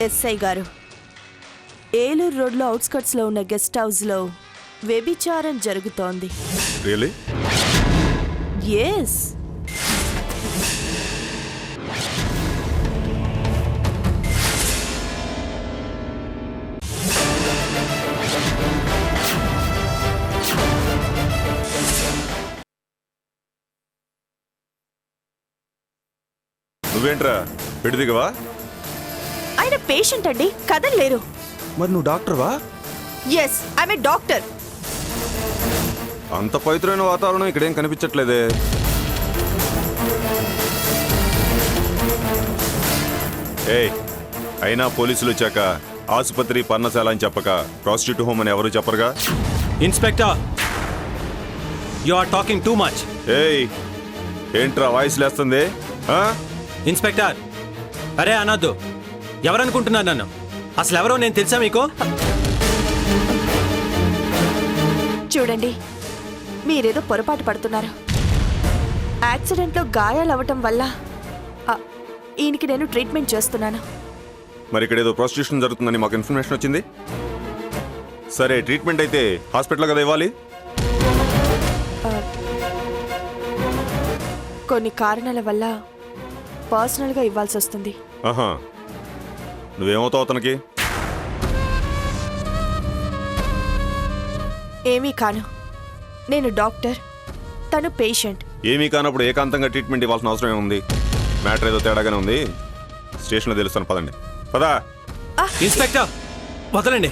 SI గారు, ఏలూరు రోడ్లో అవుట్స్కట్స్లో ఉన్న గెస్ట్ హౌస్లో వ్యభిచారం జరుగుతోంది. రియల్లీ? ఎస్. నువ్వేంట్రా పెట్టి దిగవా? ఆయన పేషెంట్ అండి, కదలలేరు. మరి నువ్వు డాక్టర్వా? Yes, I'm a doctor. అంత పవిత్రమైన వాతావరణం ఇక్కడేం కనిపించట్లేదే. ఏయ్, అయినా పోలీసులు వచ్చాక ఆసుపత్రి పర్ణశాల అని చెప్పక ప్రాస్టిట్యూట్ హోమ్ అని ఎవరు చెప్పరుగా? Inspector, you are talking too much. ఏయ్, ఏంట్రా వాయిస్ లేస్తుంది? ఇన్స్పెక్టర్, అరే అనొద్దు. ఎవరనుకుంటున్నారు నన్ను? అసలు ఎవరో నేను తెలుసా మీకు? చూడండి, మీరేదో పొరపాటు పడుతున్నారు. యాక్సిడెంట్లో గాయాలవ్వటం వల్ల ఈయనకి నేను ట్రీట్మెంట్ చేస్తున్నాను. మరి ఇక్కడ ఏదో ప్రాస్టిట్యూషన్ జరుగుతుందని మాకు ఇన్ఫర్మేషన్ వచ్చింది. సరే, ట్రీట్మెంట్ అయితే హాస్పిటల్ కదా ఇవ్వాలి? కొన్ని కారణాల వల్ల పర్సనల్గా ఇవ్వాల్సి వస్తుంది. ఆహా, నువ్వేమవుతావు అతనికి? ఏమీ కాను. నేను డాక్టర్, తను పేషెంట్. ఏమీ కానప్పుడు ఏకాంతంగా ట్రీట్మెంట్ ఇవ్వాల్సిన అవసరం ఏముంది? మ్యాటర్ ఏదో తేడాగానే ఉంది. స్టేషన్లో తెలుస్తాను, పదండి. పదా. ఇన్స్పెక్టర్, వదలండి.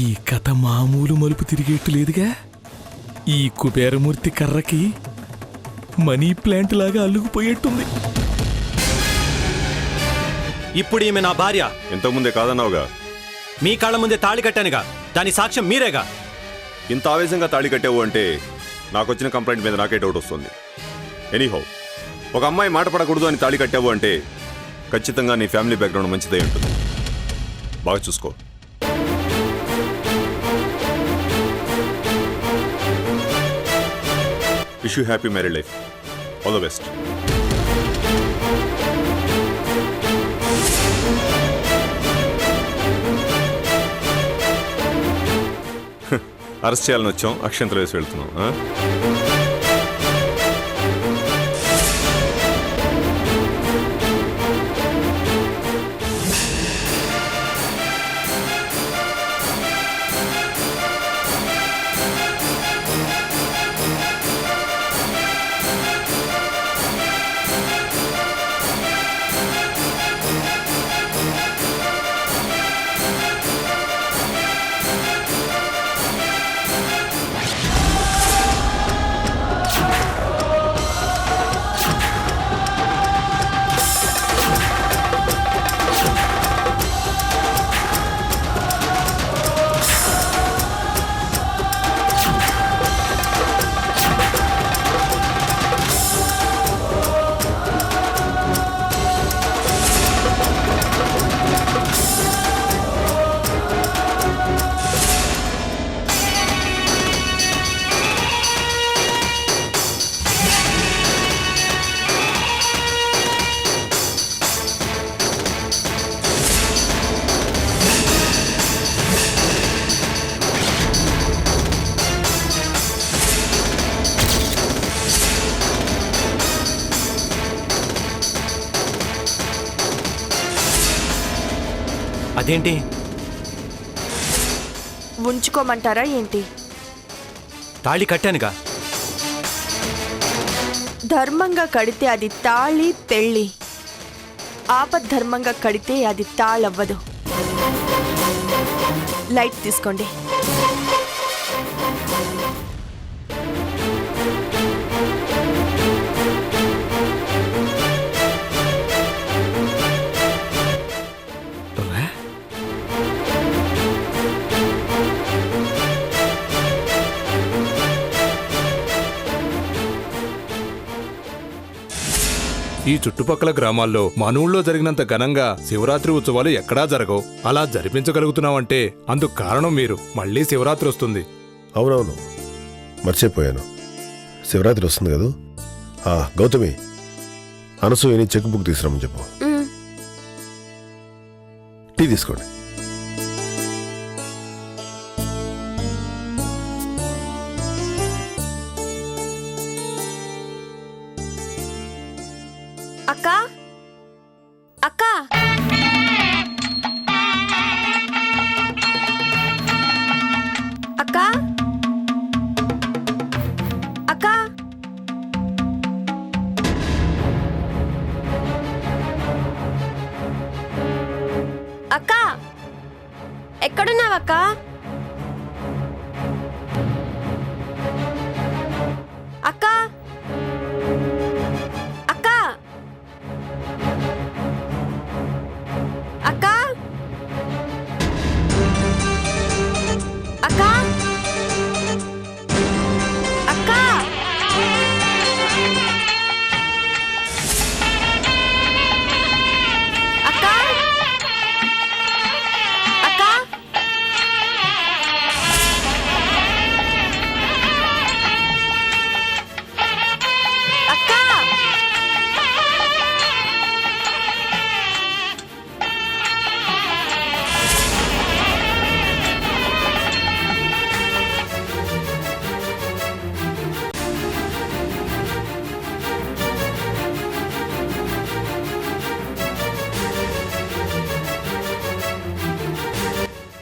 ఈ కథ మామూలు మలుపు తిరిగేట్టు లేదుగా. ఈ కుబేరమూర్తి కర్రకి మనీ ప్లాంట్ లాగా అల్లుకుపోయేట్టుంది. ఇప్పుడు ఈమె నా భార్య. ఇంతకుముందే కాదన్నావుగా. మీ కాళ్ళ ముందే తాళి కట్టానుగా, దాని సాక్ష్యం మీరేగా. ఇంత ఆవేశంగా తాళి కట్టావు అంటే నాకొచ్చిన కంప్లైంట్ మీద నాకే డౌట్ వస్తుంది. ఎనీహౌ, ఒక అమ్మాయి మాట పడకూడదు అని తాళి కట్టావు అంటే ఖచ్చితంగా నీ ఫ్యామిలీ బ్యాక్గ్రౌండ్ మంచిదే ఉంటుంది. బాగా చూసుకో. Wish you happy married life. All the best. Arrest చేయాలని వచ్చాం, అక్షంతలు వేసి వెళ్తున్నాం. అదేంటి? ఉంచుకోమంటారా ఏంటి? తాళి కట్టానుగా. ధర్మంగా కడితే అది తాళి పెళ్ళి, ఆపద్ధర్మంగా కడితే అది తాళవ్వదు. లైట్ తీసుకోండి. రా. ఈ చుట్టుపక్కల గ్రామాల్లో మన ఊళ్ళో జరిగినంత ఘనంగా శివరాత్రి ఉత్సవాలు ఎక్కడా జరగవు. అలా జరిపించగలుగుతున్నామంటే అందుకు కారణం మీరు. మళ్ళీ శివరాత్రి వస్తుంది. అవునవును, మర్చిపోయాను. శివరాత్రి వస్తుంది కదా. గౌతమి, అనసూయని చెక్ బుక్ తీసుకురామని చెప్పు. టీ తీసుకోండి. అక్క అక్క అక్క అక్క అక్క ఎక్కడున్నావక్క? అక్క అక్క అక్క అక్క అక్క అక్క అక్క అక్క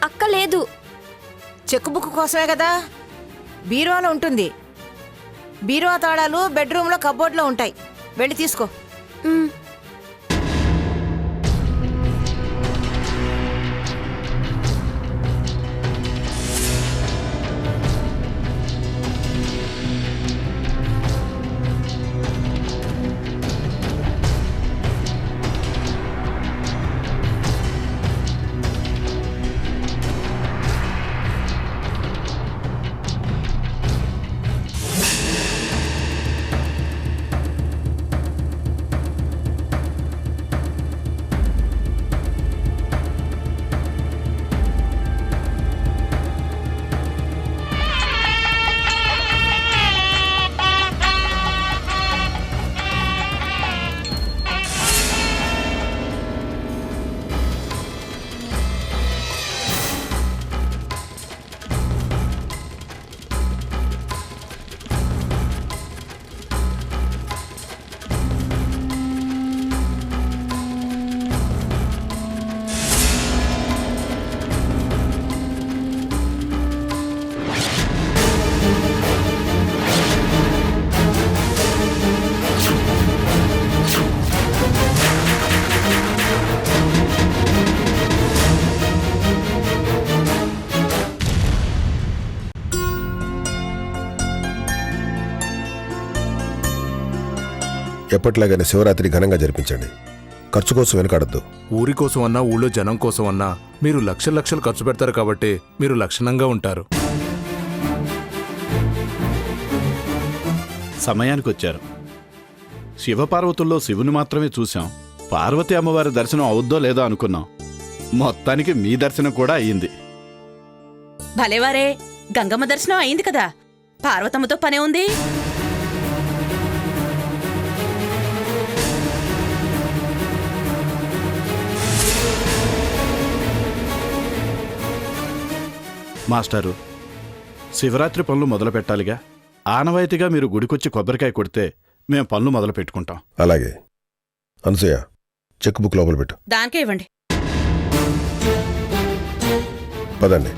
అక్క లేదు. చెక్ బుక్ కోసమే కదా. బీరువాలో ఉంటుంది. బీరువా తాళాలు బెడ్రూమ్లో కబోర్డ్లో ఉంటాయి. వెళ్ళి తీసుకో. మ్. ఎప్పట్లాగానే శివరాత్రి ఘనంగా జరిపించండి. ఖర్చు కోసం వెనకాడద్దు. ఊరి కోసం అన్నా, ఊళ్ళో జనం కోసం అన్నా మీరు లక్షలు లక్షలు ఖర్చు పెడతారు కాబట్టి మీరు లక్షణంగా ఉంటారు. సమయానికి వచ్చారు. శివపార్వతుల్లో శివుని మాత్రమే చూశాం. పార్వతీ అమ్మవారి దర్శనం అవుద్దో లేదో అనుకున్నాం. మొత్తానికి మీ దర్శనం కూడా అయ్యింది. భలేవారే, గంగమ్మ దర్శనం అయింది కదా. పార్వతమ్మతో పనే ఉంది. మాస్టారు, శివరాత్రి పనులు మొదలు పెట్టాలిగా. ఆనవాయితీగా మీరు గుడికొచ్చి కొబ్బరికాయ కొడితే మేం పనులు మొదలు పెట్టుకుంటాం. అలాగే. అనసూయ, చెక్ బుక్ లోపల పెట్టు. దానికే ఇవ్వండి. పదండి.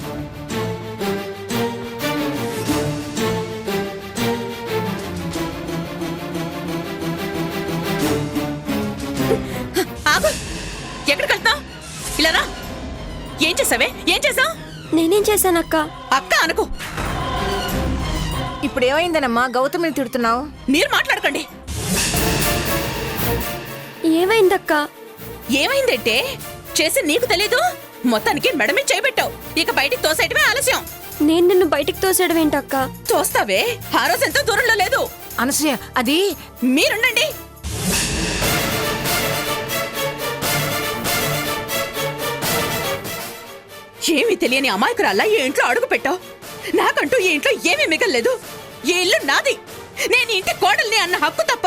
ఆగు, ఎక్కడికి వెళ్తున్నావు? ఇలా రా. ఏం చేసావే? ఏం చేసావు? నేనేం చేశానక్క? అక్క అనుకో. ఇప్పుడు ఏమైందనమ్మా గౌతమిని తిడుతున్నావు? మీరు మాట్లాడకండి. ఏమైందక్క? ఏమైందంటే చేసి నీకు తెలీదు. మొత్తానికి మెడమే చేయబెట్టావు. ఇక బయటికి తోసేయటమే ఆలస్యం. నేను నిన్ను బయటికి తోసేయడం ఏంటక్క? చూస్తావే, ఆ రోజు ఎంతో దూరంలో లేదు. అనసూయ, అది మీరుండండి. ఏమీ తెలియని అమాయకురాల్లా ఈ ఇంట్లో అడుగు పెట్టావు. నాకంటూ ఈ ఇంట్లో ఏమీ మిగల్లేదు. ఈ ఇల్లు నాది. నేను ఈ ఇంటి కోడల్ని అన్న హక్కు తప్ప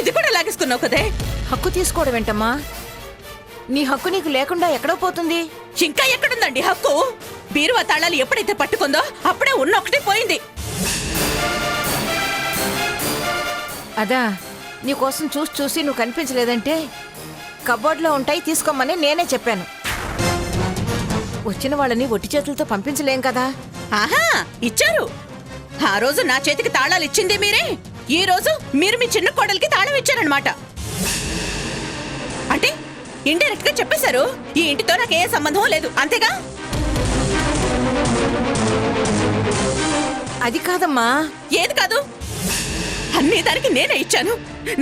ఇది కూడా లాగేసుకున్నావు కదే. హక్కు తీసుకోవడం ఏంటమ్మా? నీ హక్కు నీకు లేకుండా ఎక్కడో పోతుంది. ఇంకా ఎక్కడుందండి హక్కు? బీరువా తాళాలు ఎప్పుడైతే పట్టుకుందో అప్పుడే ఉన్న ఒకటి పోయింది. అదా, నీకోసం చూసి చూసి నువ్వు కనిపించలేదంటే కబోర్డ్లో ఉంటాయి తీసుకోమని నేనే చెప్పాను. వచ్చిన వాళ్ళని ఒట్టి చేతులతో పంపించలేం కదా. ఆహా, ఇచ్చారు. ఆ రోజు నా చేతికి తాళాలు ఇచ్చింది మీరే. ఈ రోజు మీరు మీ చిన్న కోడలికి తాళం ఇచ్చారనమాట. అంటే ఇండైరెక్ట్ గా చెప్పేశారు, ఈ ఇంటితో నాకు ఏ సంబంధం లేదు, అంతేగా? అది కాదమ్మా. ఏది కాదు? అన్ని దానికి నేనే ఇచ్చాను.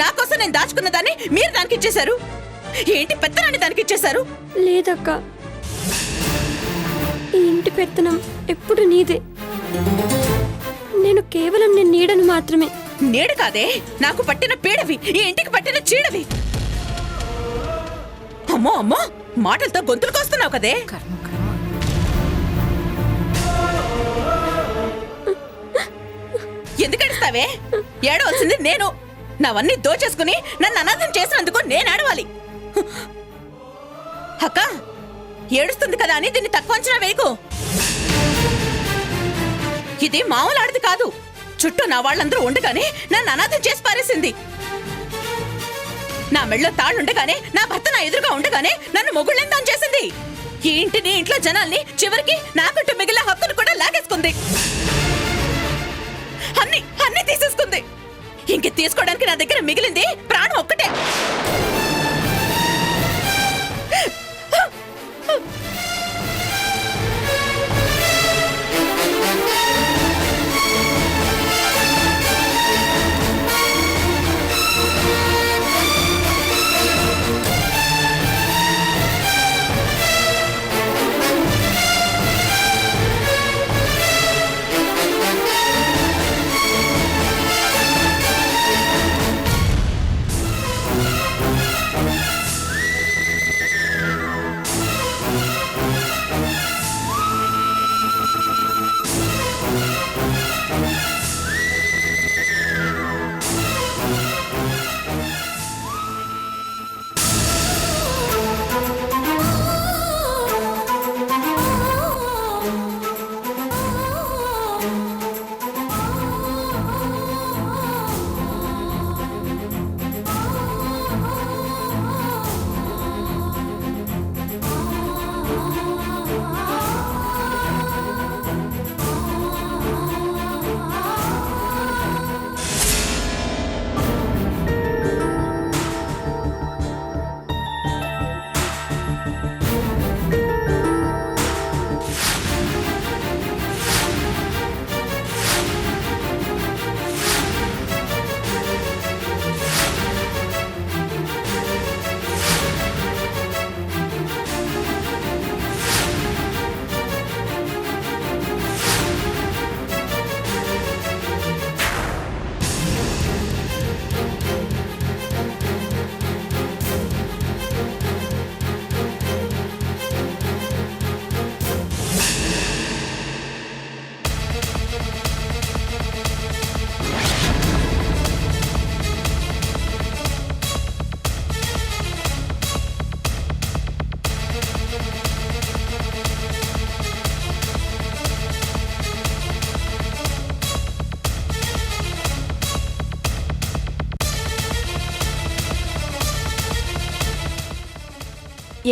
నా కోసం నేను దాచుకున్న దాన్ని మీరు దానికి ఇచ్చేశారు. ఏంటి పెత్తనాన్ని దానికి ఇచ్చేశారు? లేదక్క, ఈ ఇంటి పెత్తనం ఎప్పుడు నీదే. నేను కేవలం నేను నీడను మాత్రమే. నీడ కాదే, నాకు పట్టిన పీడవి, ఈ ఇంటికి పట్టిన చీడవి. అమ్మో అమ్మో, మాటలతో గొంతులు కోస్తున్నావు కదే. కర్మ కర్మ. ఎందుకడుస్తావే? ఏడవలసింది నేను. నావన్నీ దోచేసుకుని నన్ను అనాథం చేసినందుకు నేను ఏడవాలి. అక్క, ఏడుస్తుంది కదా అని దీన్ని తక్కువ అంచనా వేయకు. ఇది మామూలు ఆడది కాదు. చుట్టూ నా వాళ్ళందరూ ఉండగానే నన్ను అనాథం చేసి పారేసింది. నా మెళ్ళో తాళ్ళుండగానే, నా భర్త నా ఎదురుగా ఉండగానే నన్ను మొగుళ్ళెందాం చేసింది. ఈ ఇంటిని, ఇంట్లో జనాల్ని, చివరికి నాకంటూ మిగిలిన హక్కును కూడా లాగేసుకుంది. అన్ని అన్ని తీసేసుకుంది. ఇంక తీసుకోవడానికి నా దగ్గర మిగిలింది ప్రాణం ఒక్కటే.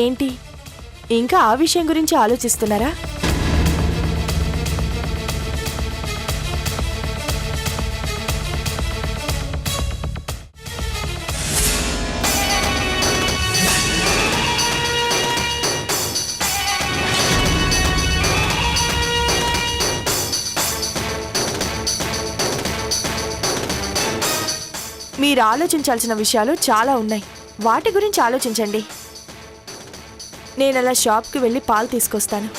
ఏంటి ఇంకా ఆ విషయం గురించి ఆలోచిస్తున్నారా? మీరు ఆలోచించాల్సిన విషయాలు చాలా ఉన్నాయి. వాటి గురించి ఆలోచించండి. నేను అలా షాప్కి వెళ్ళి పాలు తీసుకొస్తాను.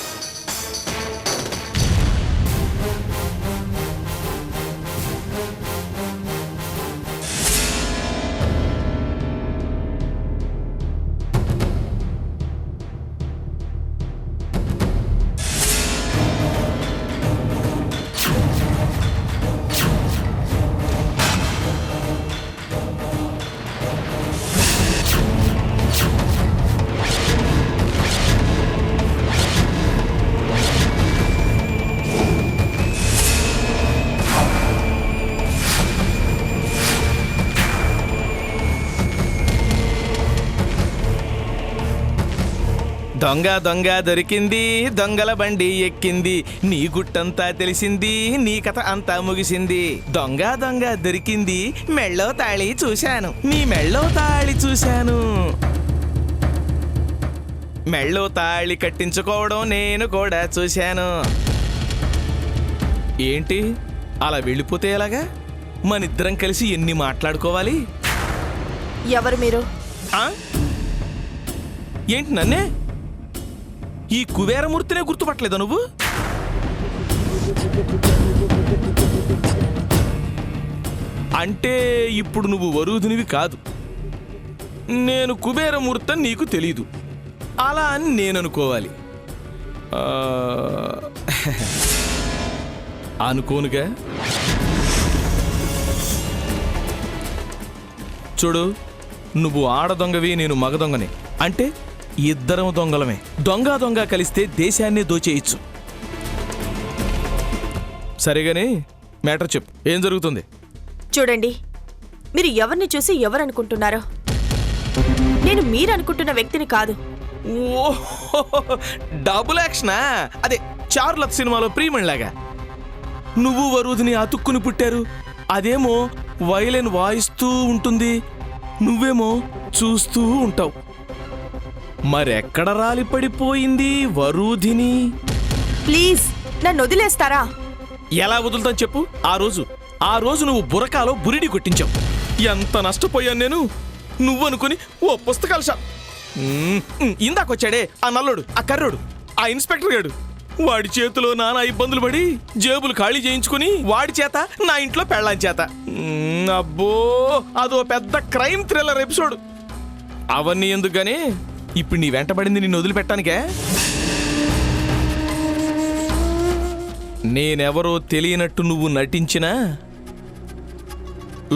దొంగ దొంగ దొరికింది, దొంగల బండి ఎక్కింది, నీ గుట్టంతా తెలిసింది, నీ కథ అంతా ముగిసింది. దొంగ దొంగ దొరికింది, మెళ్ళో తాళి చూశాను, నీ మెళ్ళో తాళి చూశాను. మెళ్ళో తాళి కట్టించుకోవడం నేను కూడా చూశాను. ఏంటి అలా వెళ్ళిపోతే ఎలాగా? మనిద్దరం కలిసి ఎన్ని మాట్లాడుకోవాలి? ఎవరు మీరు? ఆ? ఏంటి నన్నే? ఈ కుబేరమూర్తినే గుర్తుపట్టలేదా నువ్వు? అంటే ఇప్పుడు నువ్వు వరూధినివి కాదు, నేను కుబేరమూర్తి అని నీకు తెలీదు, అలా అని నేను అనుకోవాలి. అనుకోనుగా. చూడు, నువ్వు ఆడ దొంగవి, నేను మగ దొంగని, అంటే ఇద్దరం దొంగలమే. దొంగ దొంగ కలిస్తే దేశాన్నే దోచేయచ్చు. సరేగానే మ్యాటర్ చెప్పు, ఏం జరుగుతుంది? చూడండి, మీరు ఎవరిని చూసి ఎవరనుకుంటున్నారో. నేను మీరు అనుకుంటున్న వ్యక్తిని కాదు. ఓ డబుల్ యాక్షనా? అదే చార్లక్ సినిమాలో ప్రియమణిలాగా. నువ్వు వరూధిని అతుక్కుని పుట్టారు, అదేమో వైలెన్ వాయిస్తూ ఉంటుంది, నువ్వేమో చూస్తూ ఉంటావు. మరెక్కడ రాలి పడిపోయింది వరూధిని? ప్లీజ్ నన్ను వదిలేస్తారా? ఎలా వదులుతాను చెప్పు. ఆ రోజు నువ్వు బురకాలో బురిడి కొట్టించావు. ఎంత నష్టపోయాను నేను. నువ్వనుకుని ఓ పుస్తకాల షాప్. ఇందాకొచ్చాడే ఆ నల్లోడు, ఆ కర్రోడు, ఆ ఇన్స్పెక్టర్ గాడు, వాడి చేతిలో నానా ఇబ్బందులు పడి జేబులు ఖాళీ చేయించుకుని వాడి చేత, నా ఇంట్లో పెళ్ళాం చేత. అబ్బో, అదో పెద్ద క్రైమ్ థ్రిల్లర్ ఎపిసోడ్. అవన్నీ ఎందుకుగానే ఇప్పుడు నీ వెంటబడింది నిన్ను వదిలిపెట్టానికే? నేనెవరో తెలియనట్టు నువ్వు నటించినా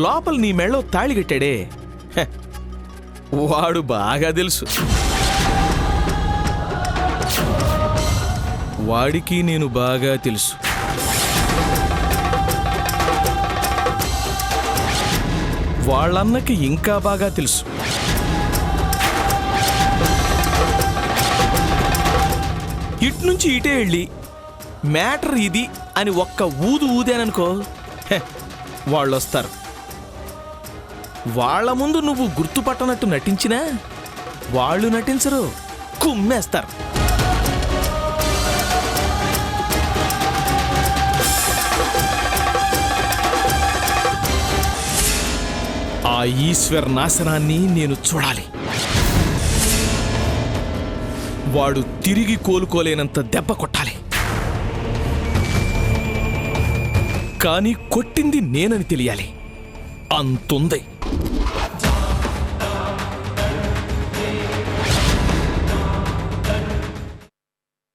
లోపల నీ మెళ్ళో తాళి కట్టాడే, వాడు బాగా తెలుసు. వాడికి నేను బాగా తెలుసు. వాళ్ళన్నకి ఇంకా బాగా తెలుసు. ఇట్నుంచి ఇటే వెళ్ళి మ్యాటర్ ఇది అని ఒక్క ఊదు ఊదేననుకో, వాళ్ళొస్తారు. వాళ్ళ ముందు నువ్వు గుర్తుపట్టనట్టు నటించినా వాళ్ళు నటించరు, కుమ్మేస్తారు. ఆ ఈశ్వర్ నాశనాన్ని నేను చూడాలి. వాడు తిరిగి కోలుకోలేనంత దెబ్బ కొట్టాలి. కానీ కొట్టింది నేనని తెలియాలి. అంతుంది.